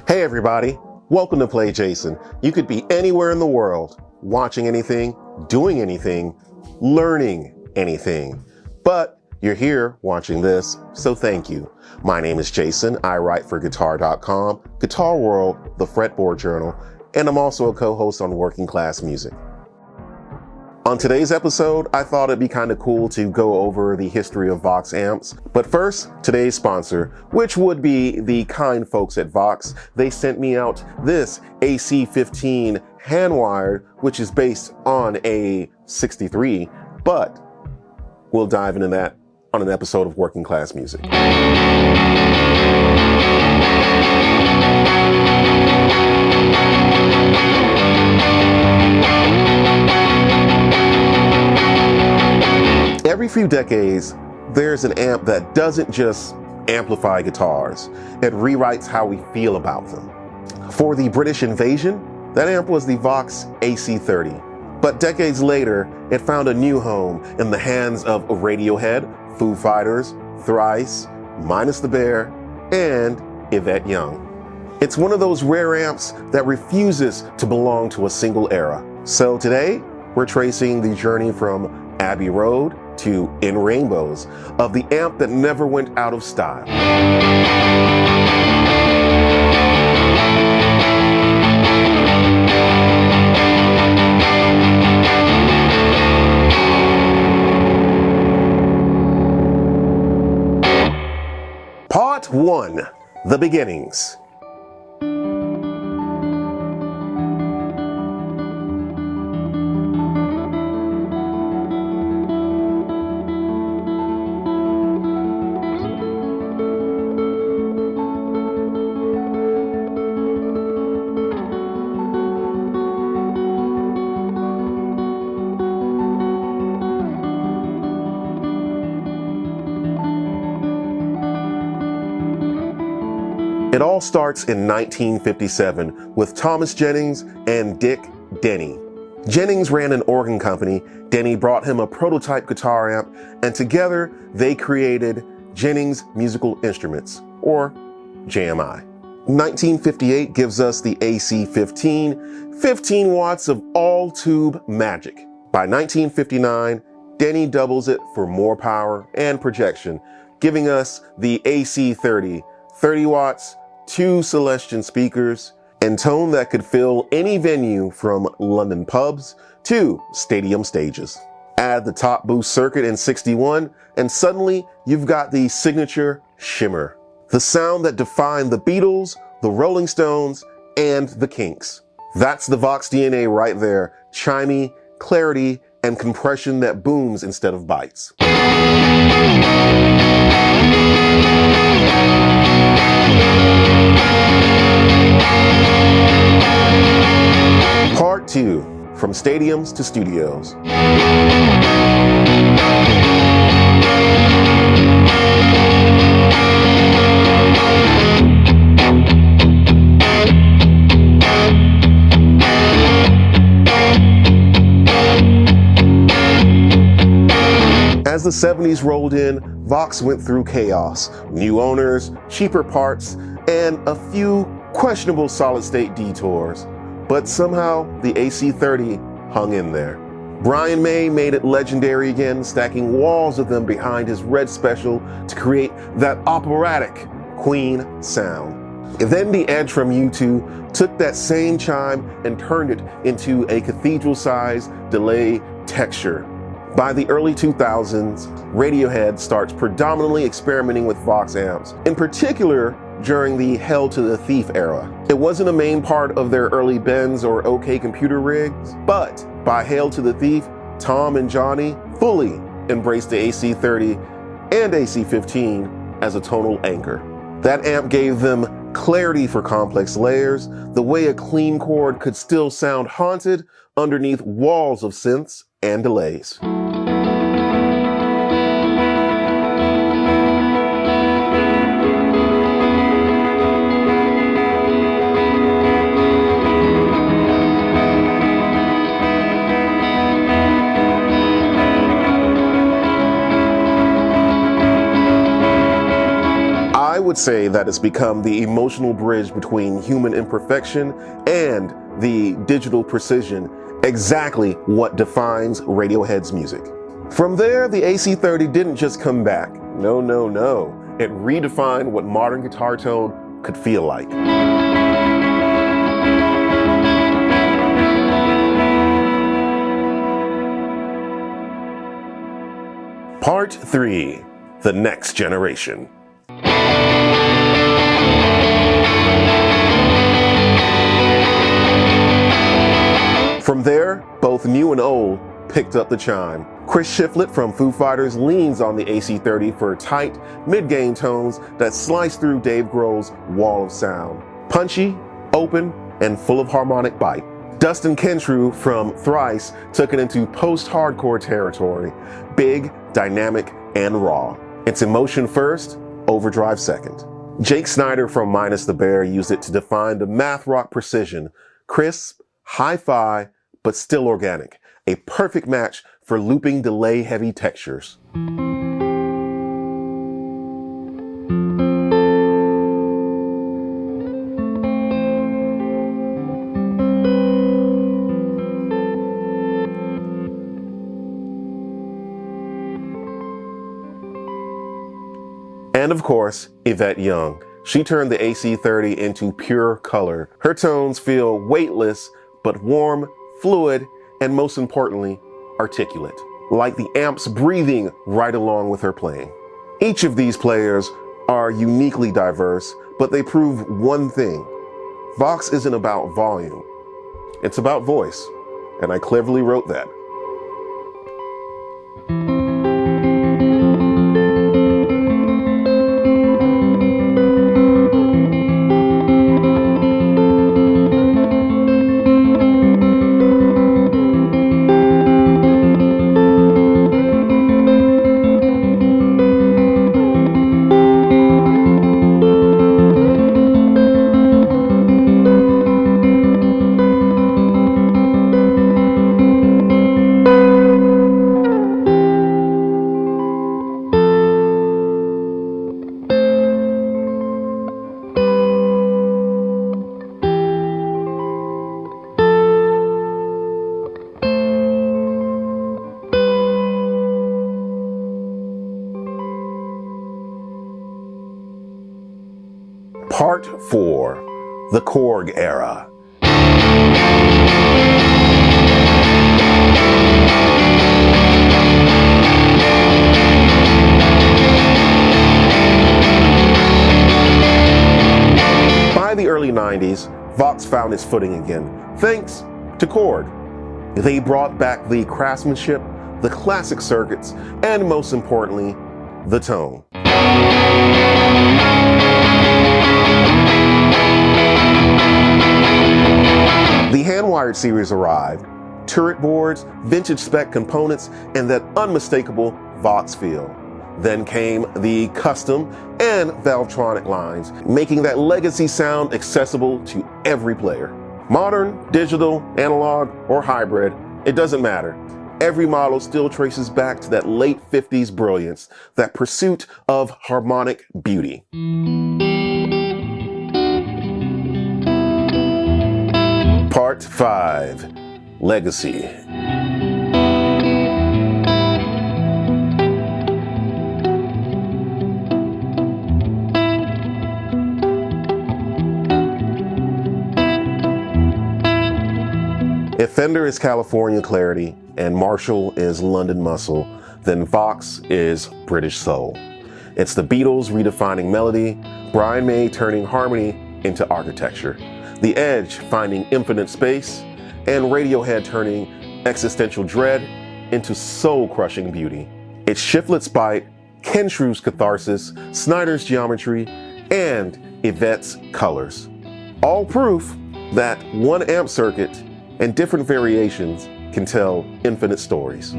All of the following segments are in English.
Hey everybody, welcome to Play Jason. You could be anywhere in the world, watching anything, doing anything, learning anything. But you're here watching this, so thank you. My name is Jason. I write for Guitar.com, Guitar World, the Fretboard Journal, and I'm also a co-host on Working Class Music. On today's episode, I thought it'd be kind of cool to go over the history of Vox amps. But first, today's sponsor, which would be the kind folks at Vox. They sent me out this AC15 hand-wired, which is based on a 63, but we'll dive into that on an episode of Working Class Music. Every few decades, there's an amp that doesn't just amplify guitars, it rewrites how we feel about them. For the British invasion, that amp was the Vox AC30. But decades later, it found a new home in the hands of Radiohead, Foo Fighters, Thrice, Minus the Bear, and Yvette Young. It's one of those rare amps that refuses to belong to a single era. So today, we're tracing the journey from Abbey Road to In Rainbows of the amp that never went out of style. Part 1, The Beginnings. It all starts in 1957 with Thomas Jennings and Dick Denny. Jennings ran an organ company. Denny brought him a prototype guitar amp, and together they created Jennings Musical Instruments, or JMI. 1958 gives us the AC15, 15 watts of all-tube magic. By 1959, Denny doubles it for more power and projection, giving us the AC30, 30 watts, 2 Celestion speakers, and tone that could fill any venue from London pubs to stadium stages. Add the top boost circuit in 61, and suddenly you've got the signature shimmer. The sound that defined the Beatles, the Rolling Stones, and the Kinks. That's the Vox DNA right there. Chimey, clarity, and compression that booms instead of bites. Part 2, From Stadiums to Studios. As the 70s rolled in, Vox went through chaos, new owners, cheaper parts, and a few questionable solid-state detours. But somehow, the AC30 hung in there. Brian May made it legendary again, stacking walls of them behind his Red Special to create that operatic Queen sound. And then the Edge from U2 took that same chime and turned it into a cathedral-sized delay texture. By the early 2000s, Radiohead starts predominantly experimenting with Vox amps, in particular during the Hail to the Thief era. It wasn't a main part of their early Benz or OK Computer rigs, but by Hail to the Thief, Tom and Johnny fully embraced the AC30 and AC15 as a tonal anchor. That amp gave them clarity for complex layers, the way a clean chord could still sound haunted underneath walls of synths and delays. would say that it's become the emotional bridge between human imperfection and the digital precision, exactly what defines Radiohead's music. From there, the AC30 didn't just come back. No, no, no. It redefined what modern guitar tone could feel like. Part 3, the next generation. From there, both new and old picked up the chime. Chris Shiflett from Foo Fighters leans on the AC30 for tight, mid-gain tones that slice through Dave Grohl's wall of sound. Punchy, open, and full of harmonic bite. Dustin Kensrue from Thrice took it into post-hardcore territory, big, dynamic, and raw. It's emotion first, overdrive second. Jake Snyder from Minus the Bear used it to define the math rock precision, crisp, hi-fi, but still organic. A perfect match for looping delay-heavy textures. And of course, Yvette Young. She turned the AC30 into pure color. Her tones feel weightless, but warm, fluid, and most importantly, articulate. Like the amps breathing right along with her playing. Each of these players are uniquely diverse, but they prove one thing. Vox isn't about volume. It's about voice. And I cleverly wrote that. Part 4, the Korg era. By the early 90s, Vox found its footing again, thanks to Korg. They brought back the craftsmanship, the classic circuits, and most importantly, the tone. The hand-wired series arrived, turret boards, vintage spec components, and that unmistakable Vox feel. Then came the custom and Valvetronic lines, making that legacy sound accessible to every player. Modern, digital, analog, or hybrid, it doesn't matter. Every model still traces back to that late 50s brilliance, that pursuit of harmonic beauty. Part 5, Legacy. If Fender is California clarity and Marshall is London muscle, then Vox is British soul. It's the Beatles redefining melody, Brian May turning harmony into architecture, The Edge finding infinite space, and Radiohead turning existential dread into soul-crushing beauty. It's Shiflett's bite, Kensrue's catharsis, Snyder's geometry, and Yvette's colors. All proof that one amp circuit and different variations can tell infinite stories.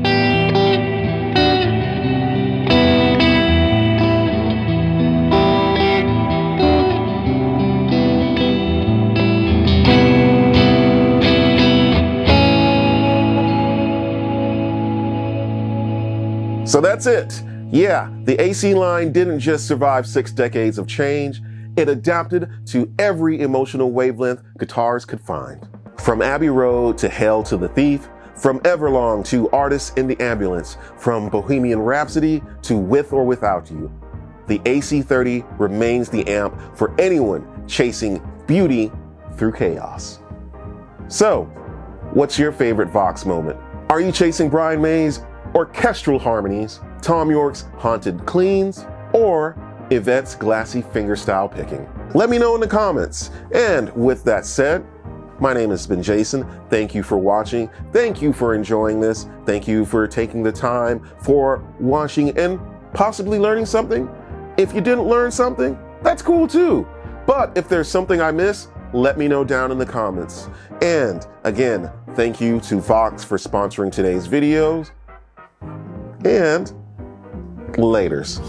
So that's it. Yeah, the AC line didn't just survive 6 decades of change, it adapted to every emotional wavelength guitars could find. From Abbey Road to Hail to the Thief, from Everlong to Artists in the Ambulance, from Bohemian Rhapsody to With or Without You, the AC30 remains the amp for anyone chasing beauty through chaos. So, what's your favorite Vox moment? Are you chasing Brian May's orchestral harmonies, Tom York's haunted cleans, or Yvette's glassy fingerstyle picking? Let me know in the comments. And with that said, my name has been Jason. Thank you for watching. Thank you for enjoying this. Thank you for taking the time for watching and possibly learning something. If you didn't learn something, that's cool too. But if there's something I missed, let me know down in the comments. And again, thank you to Vox for sponsoring today's videos. And laters.